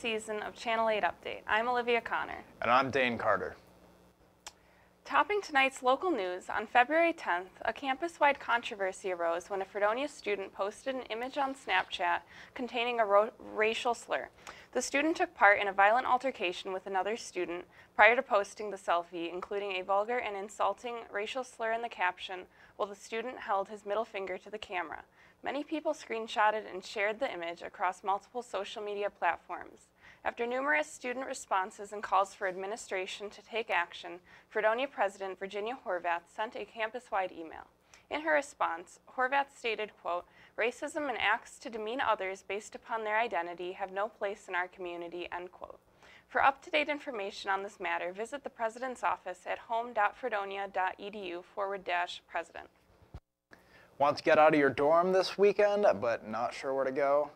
season of Channel 8 Update. I'm Olivia Connor. And I'm Dane Carter. Topping tonight's local news, on February 10th, a campus-wide controversy arose when a Fredonias student posted an image on Snapchat containing a racial slur. The student took part in a violent altercation with another student prior to posting the selfie, including a vulgar and insulting racial slur in the caption, while the student held his middle finger to the camera. Many people screenshotted and shared the image across multiple social media platforms. After numerous student responses and calls for administration to take action, Fredonia President Virginia Horvath sent a campus-wide email. In her response, Horvath stated, quote, "Racism and acts to demean others based upon their identity have no place in our community," end quote. For up-to-date information on this matter, visit the President's office at home.fredonia.edu/president. Want to get out of your dorm this weekend, but not sure where to go?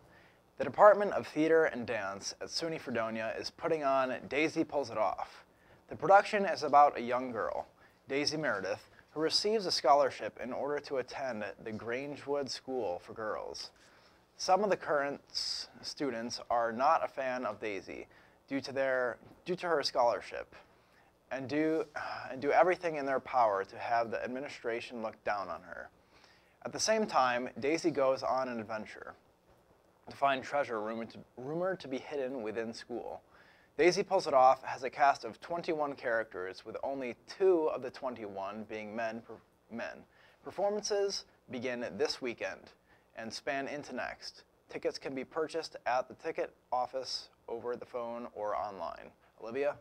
The Department of Theater and Dance at SUNY Fredonia is putting on Daisy Pulls It Off. The production is about a young girl, Daisy Meredith, who receives a scholarship in order to attend the Grangewood School for Girls. Some of the current students are not a fan of Daisy due to her scholarship and do everything in their power to have the administration look down on her. At the same time, Daisy goes on an adventure to find treasure rumored to be hidden within school. Daisy Pulls It Off has a cast of 21 characters, with only 2 of the 21 being men. Performances begin this weekend and span into next. Tickets can be purchased at the ticket office, over the phone, or online. Olivia?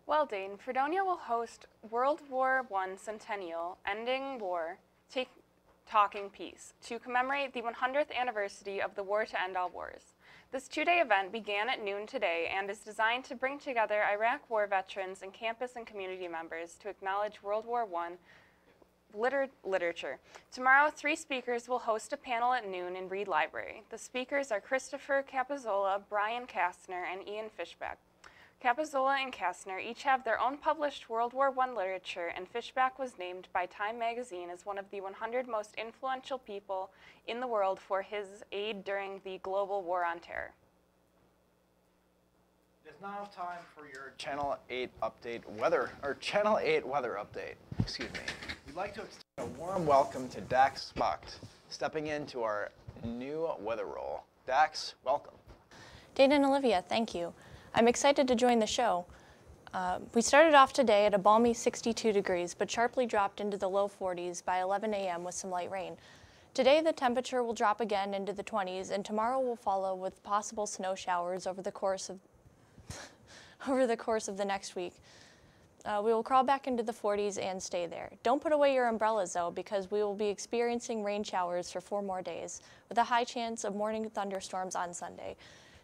Well, Dane, Fredonia will host World War I Centennial Ending War, Talking Peace to commemorate the 100th anniversary of the War to End All Wars. This 2-day event began at noon today and is designed to bring together Iraq War veterans and campus and community members to acknowledge World War I literature. Tomorrow, 3 speakers will host a panel at noon in Reed Library. The speakers are Christopher Capizzola, Brian Kastner, and Ian Fishback. Capizzola and Kastner each have their own published World War I literature, and Fishback was named by Time magazine as one of the 100 most influential people in the world for his aid during the global war on terror. It is now time for your Channel 8 weather update. Excuse me. We'd like to extend a warm welcome to Dax Spacht, stepping into our new weather role. Dax, welcome. Dane and Olivia, thank you. I'm excited to join the show. We started off today at a balmy 62 degrees, but sharply dropped into the low 40s by 11 a.m. with some light rain. Today, the temperature will drop again into the 20s, and tomorrow will follow with possible snow showers over the course of the next week. We will crawl back into the 40s and stay there. Don't put away your umbrellas, though, because we will be experiencing rain showers for 4 more days, with a high chance of morning thunderstorms on Sunday.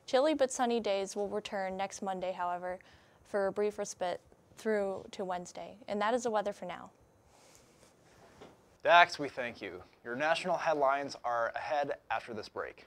Chilly but sunny days will return next Monday, however, for a brief respite through to Wednesday. And that is the weather for now. Dax, we thank you. Your national headlines are ahead after this break.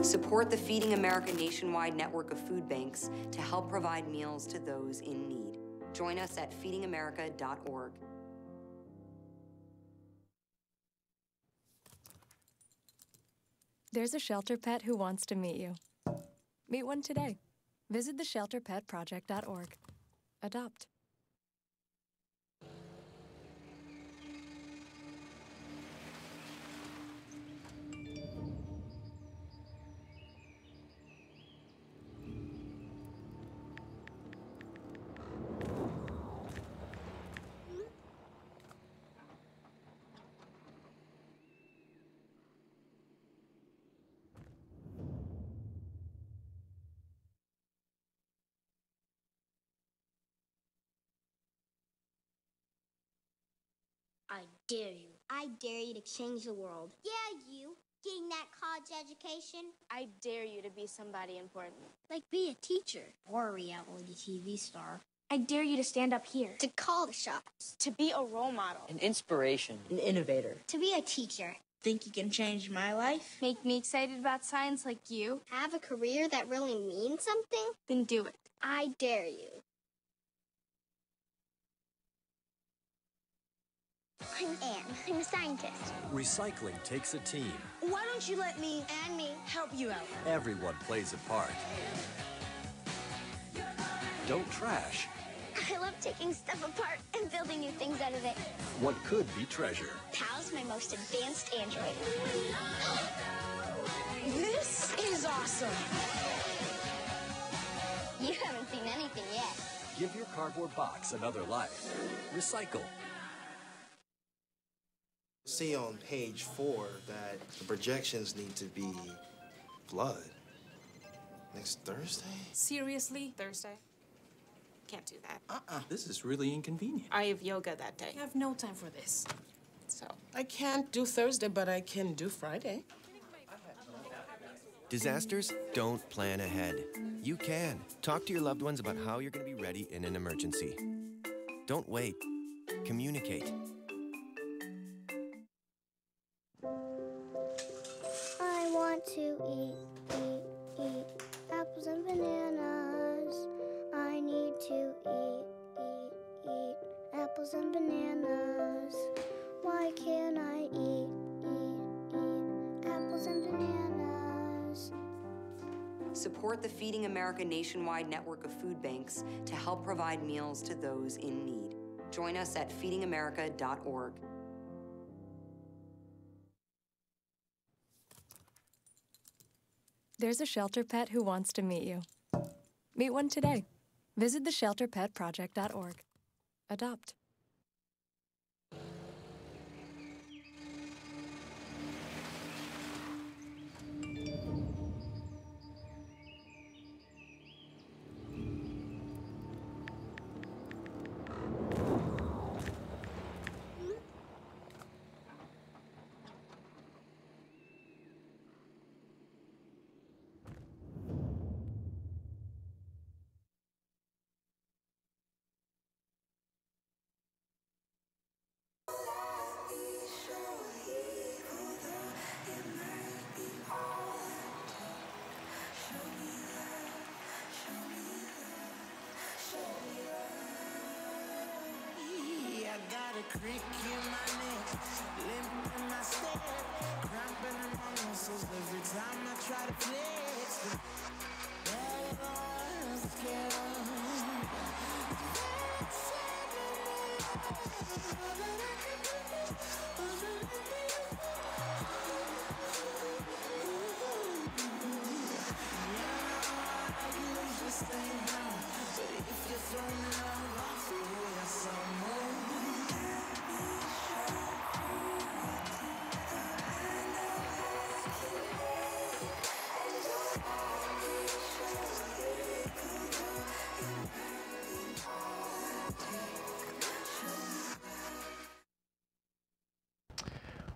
Support the Feeding America nationwide network of food banks to help provide meals to those in need. Join us at feedingamerica.org. There's a shelter pet who wants to meet you. Meet one today. Visit theshelterpetproject.org. Adopt. I dare you. I dare you to change the world. Yeah, you. Getting that college education. I dare you to be somebody important. Like be a teacher or a reality TV star. I dare you to stand up here. To call the shots. To be a role model. An inspiration. An innovator. To be a teacher. Think you can change my life? Make me excited about science like you. Have a career that really means something? Then do it. I dare you. I'm Anne. I'm a scientist. Recycling takes a team. Why don't you let me And me. help you out? Everyone plays a part. Don't trash I love taking stuff apart and building new things out of it. what could be treasure. Pal's my most advanced android. This is awesome. You haven't seen anything yet. Give your cardboard box another life. Recycle. See on page 4 that the projections need to be blood. Next Thursday? Seriously? Thursday? Can't do that. This is really inconvenient. I have yoga that day. I have no time for this. So, I can't do Thursday, but I can do Friday. Disasters don't plan ahead. You can. Talk to your loved ones about how you're going to be ready in an emergency. Don't wait. Communicate. I want to eat apples and bananas. I need to eat apples and bananas. Why can't I eat apples and bananas? Support the Feeding America nationwide network of food banks to help provide meals to those in need. Join us at feedingamerica.org. There's a shelter pet who wants to meet you. Meet one today. Visit theshelterpetproject.org. Adopt. Creak in my neck, limp in my step, cramping in my muscles every time I try to flex.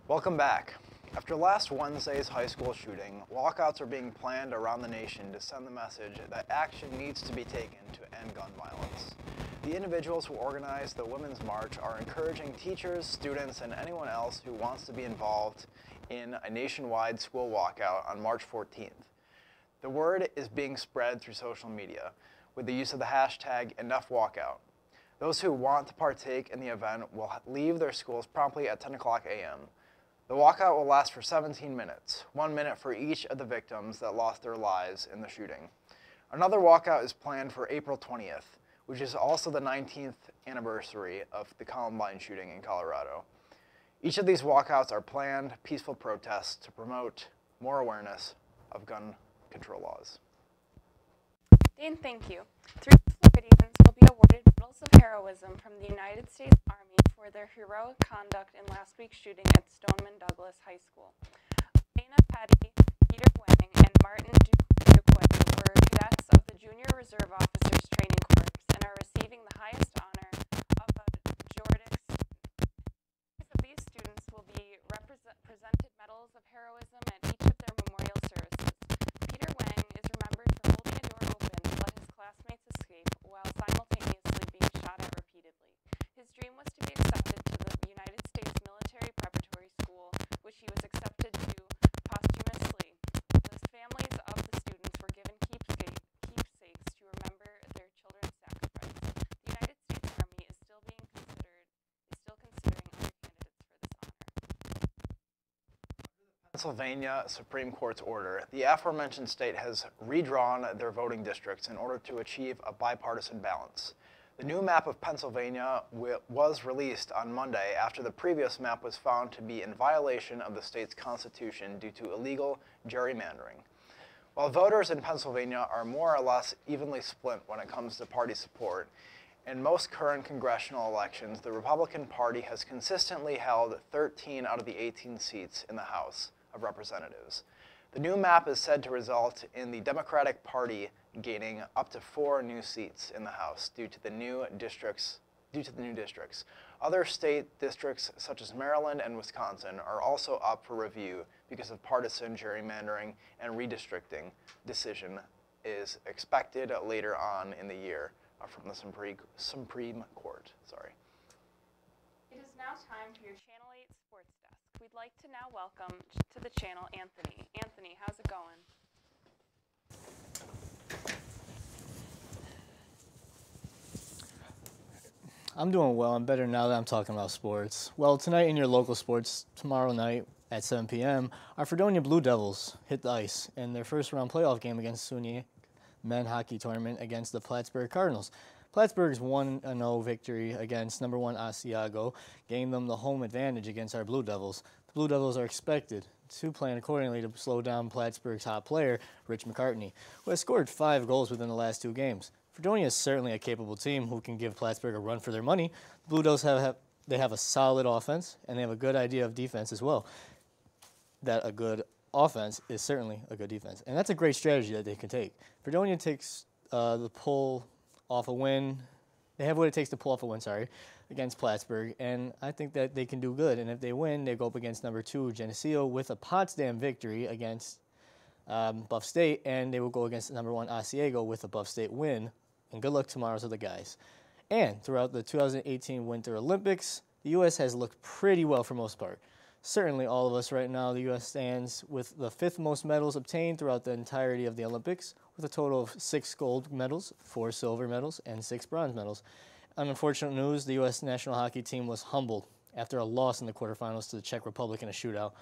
Welcome back. After last Wednesday's high school shooting, walkouts are being planned around the nation to send the message that action needs to be taken to end gun violence. The individuals who organized the Women's March are encouraging teachers, students, and anyone else who wants to be involved in a nationwide school walkout on March 14th. The word is being spread through social media with the use of the hashtag #EnoughWalkout. Those who want to partake in the event will leave their schools promptly at 10 o'clock a.m. The walkout will last for 17 minutes, 1 minute for each of the victims that lost their lives in the shooting. Another walkout is planned for April 20th, which is also the 19th anniversary of the Columbine shooting in Colorado. Each of these walkouts are planned peaceful protests to promote more awareness of gun control laws. Dane, thank you. 3 Floridians will be awarded Medals of Heroism from the United States Army for their heroic conduct in last week's shooting at Stoneman Douglas High School. Dana Petty, Peter Wang, and Martin Duquay were cadets of the Junior Reserve Officers Training Corps and are receiving the highest honor of a JORDIC Pennsylvania Supreme Court's order, the aforementioned state has redrawn their voting districts in order to achieve a bipartisan balance. The new map of Pennsylvania was released on Monday after the previous map was found to be in violation of the state's constitution due to illegal gerrymandering. While voters in Pennsylvania are more or less evenly split when it comes to party support, in most current congressional elections, the Republican Party has consistently held 13 out of the 18 seats in the House of Representatives. The new map is said to result in the Democratic Party gaining up to 4 new seats in the House due to the new districts. Other state districts such as Maryland and Wisconsin are also up for review because of partisan gerrymandering, and redistricting decision is expected later on in the year from the Supreme Court. It is now time for your Channel 8 Sports Desk. We'd like to now welcome to the channel Anthony. Anthony, how's it going? I'm doing well. I'm better now that I'm talking about sports. Well, tonight in your local sports, tomorrow night at 7 p.m., our Fredonia Blue Devils hit the ice in their first-round playoff game against SUNY men hockey tournament against the Plattsburgh Cardinals. Plattsburgh's 1-0 victory against number 1 Asiago gained them the home advantage against our Blue Devils. The Blue Devils are expected to plan accordingly to slow down Plattsburgh's top player, Rich McCartney, who has scored 5 goals within the last 2 games. Fredonia is certainly a capable team who can give Plattsburgh a run for their money. The Blue Devils have a solid offense, and they have a good idea of defense as well. That a good offense is certainly a good defense, and that's a great strategy that they can take. Fredonia takes the pull off a win. They have what it takes to pull off a win, against Plattsburgh, and I think that they can do good. And if they win, they go up against number 2 Geneseo with a Potsdam victory against Buff State, and they will go against number 1 Asiago with a Buff State win. And good luck tomorrow to the guys. And throughout the 2018 Winter Olympics, the U.S. has looked pretty well for most part. Certainly all of us right now, the U.S. stands with the 5th most medals obtained throughout the entirety of the Olympics, with a total of 6 gold medals, 4 silver medals, and 6 bronze medals. Unfortunate news, the U.S. national hockey team was humbled after a loss in the quarterfinals to the Czech Republic in a shootout,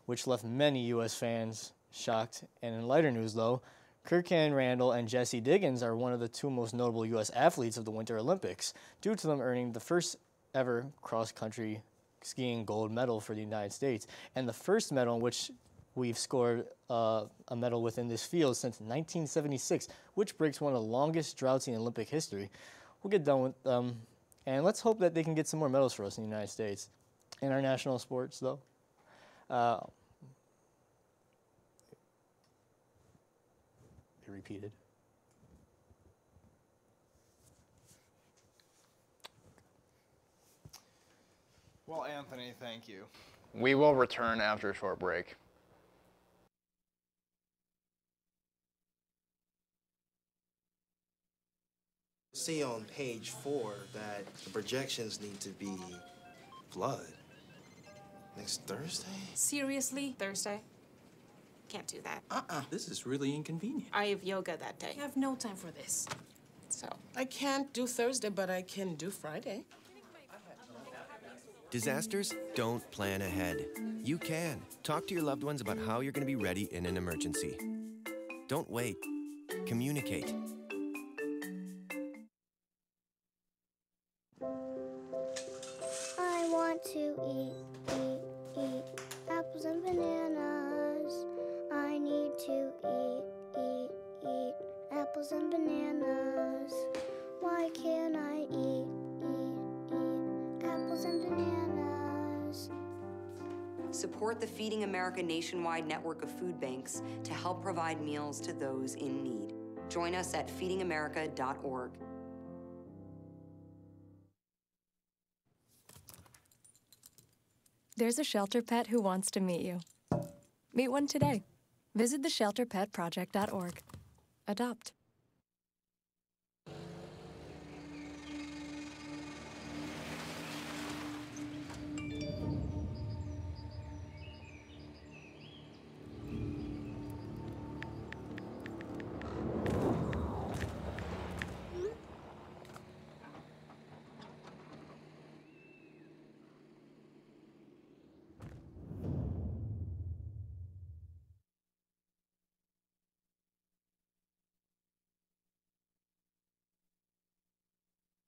which left many U.S. fans shocked. And in lighter news, though, Kirkan Randall and Jesse Diggins are one of the 2 most notable U.S. athletes of the Winter Olympics, due to them earning the first ever cross-country skiing gold medal for the United States, and the first medal in which we've scored a medal within this field since 1976, which breaks one of the longest droughts in Olympic history. We'll get done with them, and let's hope that they can get some more medals for us in the United States. In our national sports, though, repeated. Well, Anthony, thank you. We will return after a short break. See on page 4 that the projections need to be blood. Next Thursday? Seriously? Thursday? Can't do that. This is really inconvenient. I have yoga that day. I have no time for this. So. I can't do Thursday, but I can do Friday. Disasters don't plan ahead. You can. Talk to your loved ones about how you're going to be ready in an emergency. Don't wait. Communicate. I want to eat apples and bananas. I need to eat apples and bananas. Why can't I eat apples and bananas? Support the Feeding America nationwide network of food banks to help provide meals to those in need. Join us at feedingamerica.org. There's a shelter pet who wants to meet you. Meet one today. Visit theshelterpetproject.org. Adopt.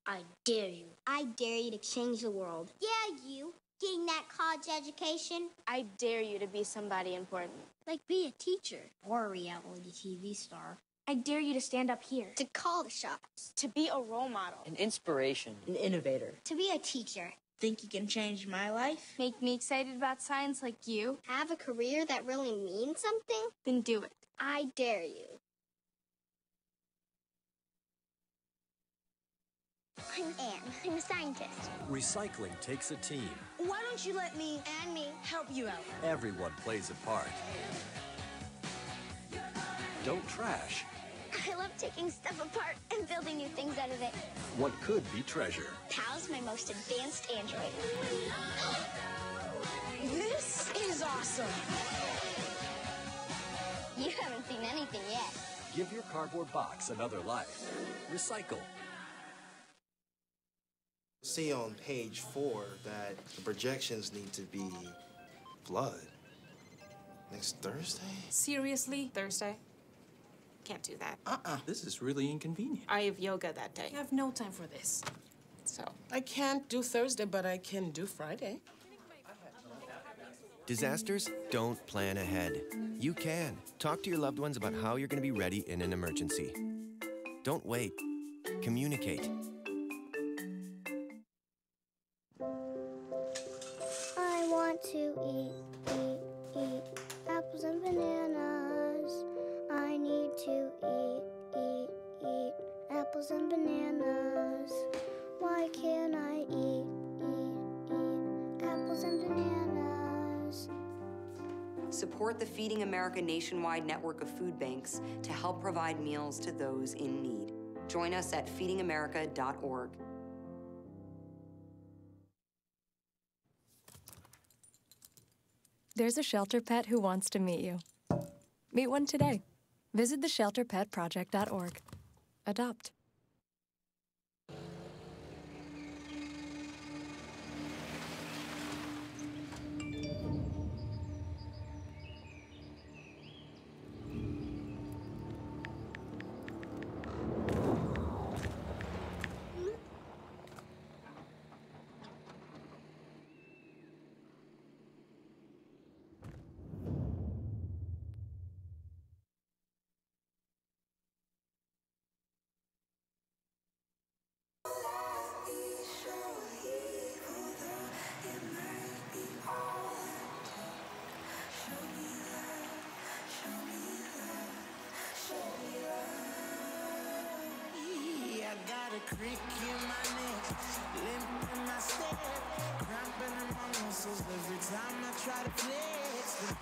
I dare you. I dare you to change the world. Yeah, you. Getting that college education. I dare you to be somebody important. Like be a teacher or a reality TV star. I dare you to stand up here. To call the shots. To be a role model. An inspiration. An innovator. To be a teacher. Think you can change my life? Make me excited about science like you. Have a career that really means something? Then do it. I dare you. I'm Anne. I'm a scientist. Recycling takes a team. Why don't you let me And me. help you out? Everyone plays a part. Don't trash I love taking stuff apart and building new things out of it. what could be treasure. Pal's my most advanced android. This is awesome. You haven't seen anything yet. Give your cardboard box another life. Recycle. See on page 4 that the projections need to be blood. Next Thursday? Seriously? Thursday? Can't do that. This is really inconvenient. I have yoga that day. I have no time for this. So, I can't do Thursday, but I can do Friday. Disasters don't plan ahead. You can. Talk to your loved ones about how you're going to be ready in an emergency. Don't wait. Communicate. I want to eat apples and bananas. I need to eat apples and bananas. Why can't I eat apples and bananas? Support the Feeding America nationwide network of food banks to help provide meals to those in need. Join us at feedingamerica.org. There's a shelter pet who wants to meet you. Meet one today. Visit theshelterpetproject.org. Adopt. I got a crick in my neck, limp in my step, cramping in my muscles every time I try to flex.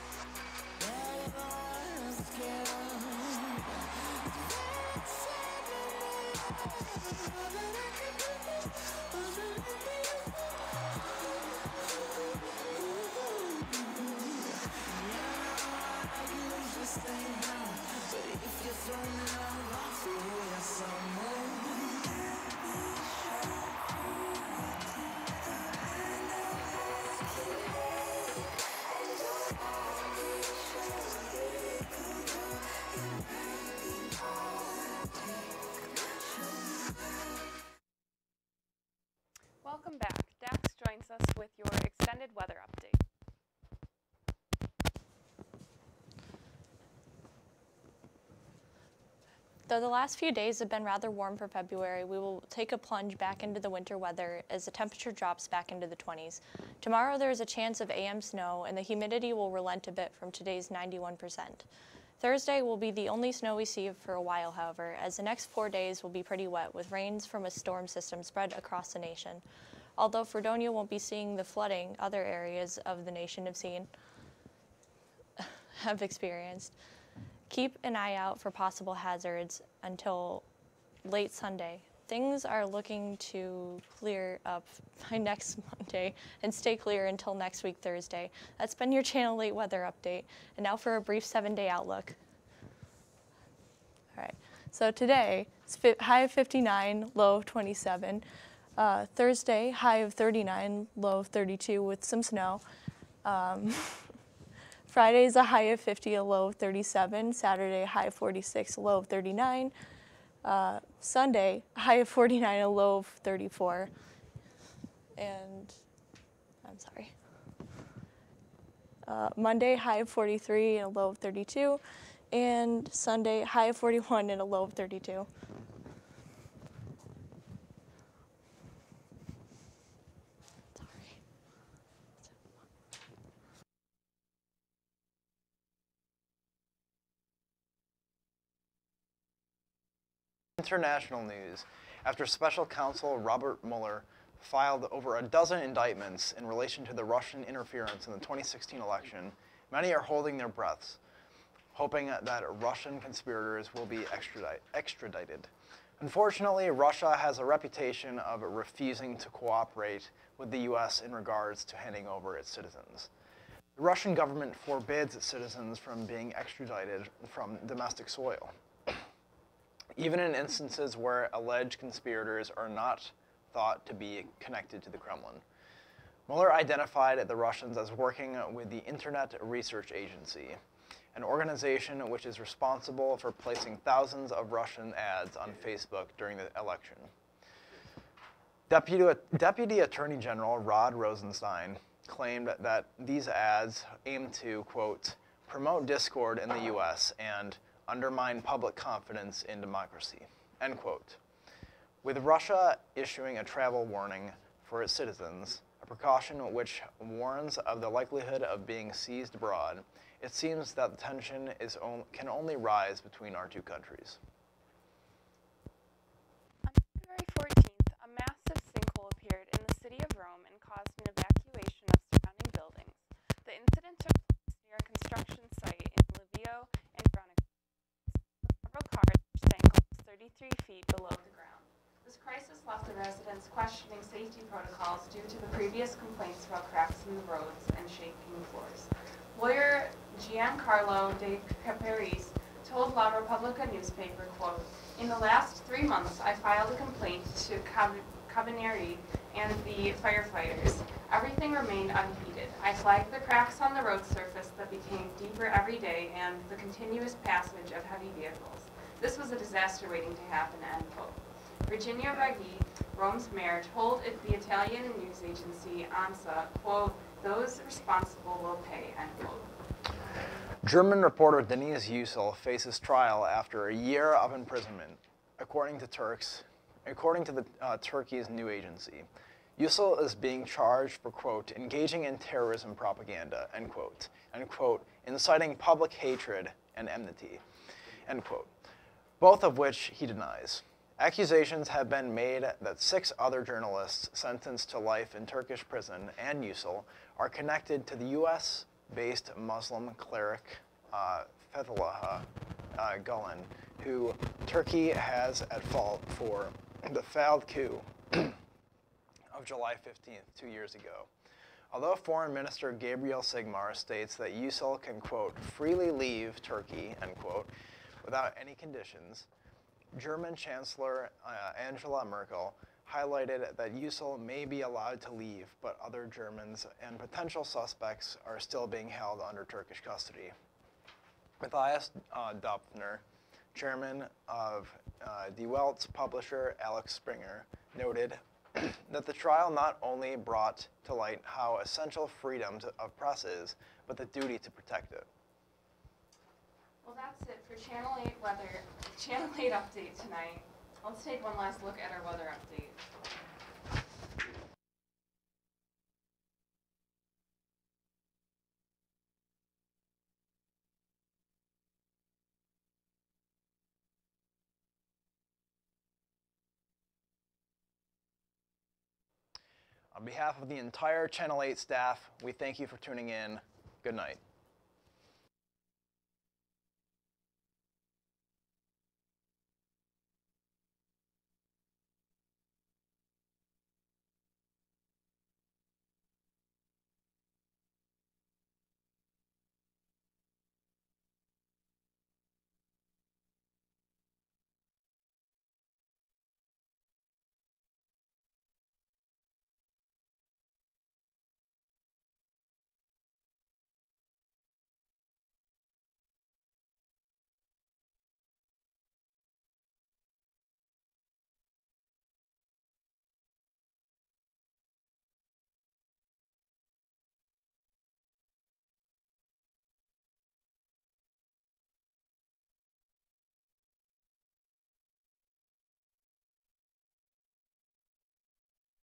Welcome back. Dax joins us with your extended weather update. Though the last few days have been rather warm for February, we will take a plunge back into the winter weather as the temperature drops back into the 20s. Tomorrow there is a chance of AM snow and the humidity will relent a bit from today's 91%. Thursday will be the only snow we see for a while, however, as the next 4 days will be pretty wet with rains from a storm system spread across the nation. Although Fredonia won't be seeing the flooding other areas of the nation have experienced. Keep an eye out for possible hazards until late Sunday. Things are looking to clear up by next Monday and stay clear until next week, Thursday. That's been your Channel 8 weather update. And now for a brief 7-day outlook. All right, so today, it's high of 59, low of 27. Thursday, high of 39, low of 32 with some snow. Friday is a high of 50, a low of 37. Saturday, a high of 46, a low of 39. Sunday, high of 49 and a low of 34. And, I'm sorry. Monday, high of 43 and a low of 32. And Sunday, high of 41 and a low of 32. International news. After Special Counsel Robert Mueller filed over a dozen indictments in relation to the Russian interference in the 2016 election, many are holding their breaths, hoping that Russian conspirators will be extradited. Unfortunately, Russia has a reputation of refusing to cooperate with the U.S. in regards to handing over its citizens. The Russian government forbids its citizens from being extradited from domestic soil, even in instances where alleged conspirators are not thought to be connected to the Kremlin. Mueller identified the Russians as working with the Internet Research Agency, an organization which is responsible for placing thousands of Russian ads on Facebook during the election. Deputy Attorney General Rod Rosenstein claimed that these ads aim to, quote, promote discord in the U.S. and undermine public confidence in democracy, end quote. With Russia issuing a travel warning for its citizens, a precaution which warns of the likelihood of being seized abroad, it seems that the tension can only rise between our two countries. On February 14th, a massive sinkhole appeared in the city of Rome and caused an evacuation of surrounding buildings. The incident took place near a construction site in Livio and Veronica. Several cars sank almost 33 feet below the ground. This crisis left the residents questioning safety protocols due to the previous complaints about cracks in the roads and shaking floors. Lawyer Giancarlo De Caparis told La Repubblica newspaper, quote, in the last 3 months, I filed a complaint to Carabinieri and the firefighters. Everything remained unheeded. I flagged the cracks on the road surface that became deeper every day and the continuous passage of heavy vehicles. This was a disaster waiting to happen, end quote. Virginia Raggi, Rome's mayor, told the Italian news agency ANSA, quote, those responsible will pay, end quote. German reporter Deniz Yücel faces trial after a year of imprisonment, according to Turkey's new agency. Yücel is being charged for, quote, engaging in terrorism propaganda, end quote, and, quote, inciting public hatred and enmity, end quote, both of which he denies. Accusations have been made that 6 other journalists sentenced to life in Turkish prison and Yücel are connected to the U.S.-based Muslim cleric Fethullah Gulen, who Turkey has at fault for the failed coup of July 15th, 2 years ago. Although Foreign Minister Gabriel Sigmar states that Yücel can, quote, freely leave Turkey, end quote, without any conditions, German Chancellor Angela Merkel highlighted that Yücel may be allowed to leave, but other Germans and potential suspects are still being held under Turkish custody. Matthias Döpfner, chairman of Die Welt's publisher Alex Springer, noted that the trial not only brought to light how essential freedom of press is, but the duty to protect it. Well, that's it for Channel 8 weather, Channel 8 update tonight. Let's take one last look at our weather update. On behalf of the entire Channel 8 staff, we thank you for tuning in. Good night.